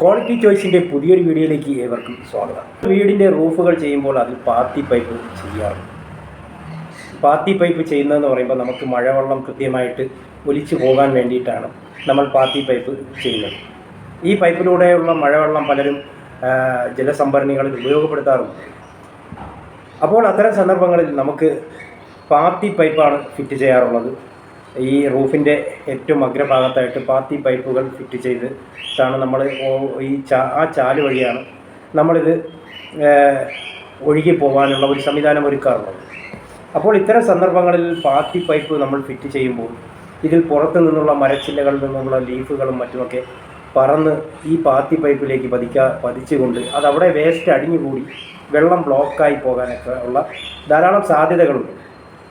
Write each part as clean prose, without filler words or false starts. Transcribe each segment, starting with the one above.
Quality ചോയ്സിൻ്റെ പുതിയൊരു വീഡിയോയിലേക്ക് ഏവർക്കും സ്വാഗതം. വീടിൻ്റെ റൂഫുകൾ ചെയ്യുമ്പോൾ അതിൽ പാത്തി പൈപ്പ് ചെയ്യാറുണ്ട്. പാത്തി പൈപ്പ് ചെയ്യുന്നതെന്ന് പറയുമ്പോൾ നമുക്ക് മഴവെള്ളം കൃത്യമായിട്ട് ഒലിച്ചു പോകാൻ വേണ്ടിയിട്ടാണ് നമ്മൾ പാത്തി പൈപ്പ് ചെയ്യുന്നത്. ഈ പൈപ്പിലൂടെയുള്ള മഴവെള്ളം പലരും ജലസംഭരണികളിൽ ഉപയോഗപ്പെടുത്താറുണ്ട്. അപ്പോൾ അത്തരം സന്ദർഭങ്ങളിൽ നമുക്ക് പാത്തി പൈപ്പാണ് ഫിറ്റ് ചെയ്യാറുള്ളത്. ഈ റൂഫിൻ്റെ ഏറ്റവും അഗ്രഭാഗത്തായിട്ട് പാത്തി പൈപ്പുകൾ ഫിറ്റ് ചെയ്തിട്ടാണ് നമ്മൾ ആ ചാല് വഴിയാണ് നമ്മളിത് ഒഴുകി പോകാനുള്ള ഒരു സംവിധാനം ഒരുക്കാറുള്ളത്. അപ്പോൾ ഇത്തരം സന്ദർഭങ്ങളിൽ പാത്തി പൈപ്പ് നമ്മൾ ഫിറ്റ് ചെയ്യുമ്പോൾ ഇതിൽ പുറത്തു നിന്നുള്ള മരച്ചില്ലകളിൽ നിന്നുള്ള ലീഫുകളും മറ്റുമൊക്കെ പറന്ന് ഈ പാത്തി പൈപ്പിലേക്ക് പതിച്ചുകൊണ്ട് അതവിടെ വേസ്റ്റ് അടിഞ്ഞുകൂടി വെള്ളം ബ്ലോക്കായി പോകാനൊക്കെ ഉള്ള ധാരാളം സാധ്യതകളുണ്ട്.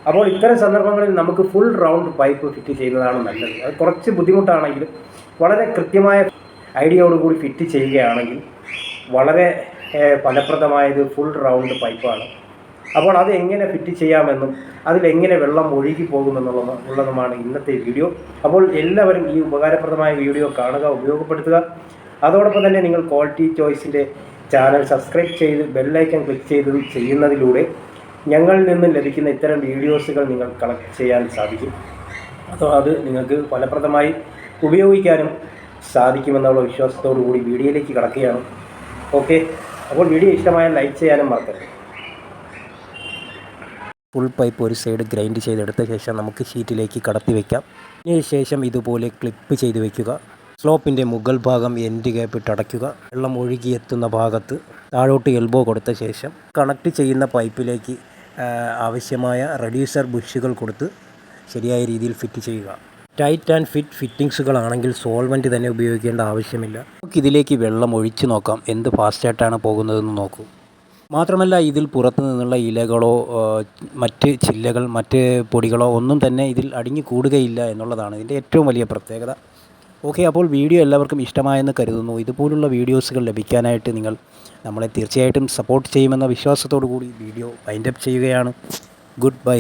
അപ്പോൾ ഇത്തരം സന്ദർഭങ്ങളിൽ നമുക്ക് ഫുൾ റൗണ്ട് പൈപ്പ് ഫിറ്റ് ചെയ്യുന്നതാണ് നല്ലത്. അത് കുറച്ച് ബുദ്ധിമുട്ടാണെങ്കിലും വളരെ കൃത്യമായ ഐഡിയയോടുകൂടി ഫിറ്റ് ചെയ്യുകയാണെങ്കിൽ വളരെ ഫലപ്രദമായത് ഫുൾ റൗണ്ട് പൈപ്പാണ്. അപ്പോൾ അത് എങ്ങനെ ഫിറ്റ് ചെയ്യാമെന്നും അതിലെങ്ങനെ വെള്ളം ഒഴുകി പോകുമെന്നുള്ളതുമാണ് ഇന്നത്തെ വീഡിയോ. അപ്പോൾ എല്ലാവരും ഈ ഉപകാരപ്രദമായ വീഡിയോ കാണുക, ഉപയോഗപ്പെടുത്തുക. അതോടൊപ്പം തന്നെ നിങ്ങൾ ക്വാളിറ്റി ചോയ്സിൻ്റെ ചാനൽ സബ്സ്ക്രൈബ് ചെയ്ത് ബെല്ലൈക്കൺ ക്ലിക്ക് ചെയ്ത് ചെയ്യുന്നതിലൂടെ ഞങ്ങളിൽ നിന്നും ലഭിക്കുന്ന ഇത്തരം വീഡിയോസുകൾ നിങ്ങൾ കളക്ട് ചെയ്യാൻ സാധിക്കും. അത് നിങ്ങൾക്ക് ഫലപ്രദമായി ഉപയോഗിക്കാനും സാധിക്കുമെന്നുള്ള വിശ്വാസത്തോടു കൂടി വീഡിയോയിലേക്ക് കടക്കുകയാണ്. ഓക്കെ, അപ്പോൾ വീഡിയോ ഇഷ്ടമായാൽ ലൈക്ക് ചെയ്യാനും മറക്കരുത്. ഫുൾ പൈപ്പ് ഒരു സൈഡ് ഗ്രൈൻഡ് ചെയ്തെടുത്ത ശേഷം നമുക്ക് ഷീറ്റിലേക്ക് കടത്തി വയ്ക്കാം. ഇതിന് ശേഷം ഇതുപോലെ ക്ലിപ്പ് ചെയ്ത് വയ്ക്കുക. സ്ലോപ്പിൻ്റെ മുകൾ ഭാഗം എൻഡ് ഗ്യാപ്പ് ഇട്ട് അടയ്ക്കുക. വെള്ളം ഒഴുകിയെത്തുന്ന ഭാഗത്ത് താഴോട്ട് എൽബോ കൊടുത്ത ശേഷം കണക്ട് ചെയ്യുന്ന പൈപ്പിലേക്ക് ആവശ്യമായ റെഡ്യൂസർ ബുഷുകൾ കൊടുത്ത് ശരിയായ രീതിയിൽ ഫിറ്റ് ചെയ്യുക. ടൈറ്റ് ആൻഡ് ഫിറ്റ് ഫിറ്റിങ്സുകളാണെങ്കിൽ സോൾവെൻറ്റ് തന്നെ ഉപയോഗിക്കേണ്ട ആവശ്യമില്ല. നമുക്കിതിലേക്ക് വെള്ളം ഒഴിച്ചു നോക്കാം എന്ത് ഫാസ്റ്റായിട്ടാണ് പോകുന്നതെന്ന് നോക്കൂ. മാത്രമല്ല ഇതിൽ പുറത്തു നിന്നുള്ള ഇലകളോ മറ്റ് ചില്ലകൾ മറ്റ് പൊടികളോ ഒന്നും തന്നെ ഇതിൽ അടിഞ്ഞു കൂടുകയില്ല എന്നുള്ളതാണ് ഇതിൻ്റെ ഏറ്റവും വലിയ പ്രത്യേകത. ഓക്കെ, അപ്പോൾ വീഡിയോ എല്ലാവർക്കും ഇഷ്ടമായെന്ന് കരുതുന്നു. ഇതുപോലുള്ള വീഡിയോസുകൾ ലഭിക്കാനായിട്ട് നിങ്ങൾ നമ്മളെ തീർച്ചയായിട്ടും സപ്പോർട്ട് ചെയ്യുമെന്ന വിശ്വാസത്തോടു കൂടി വീഡിയോ വൈൻഡപ്പ് ചെയ്യുകയാണ്. Good bye.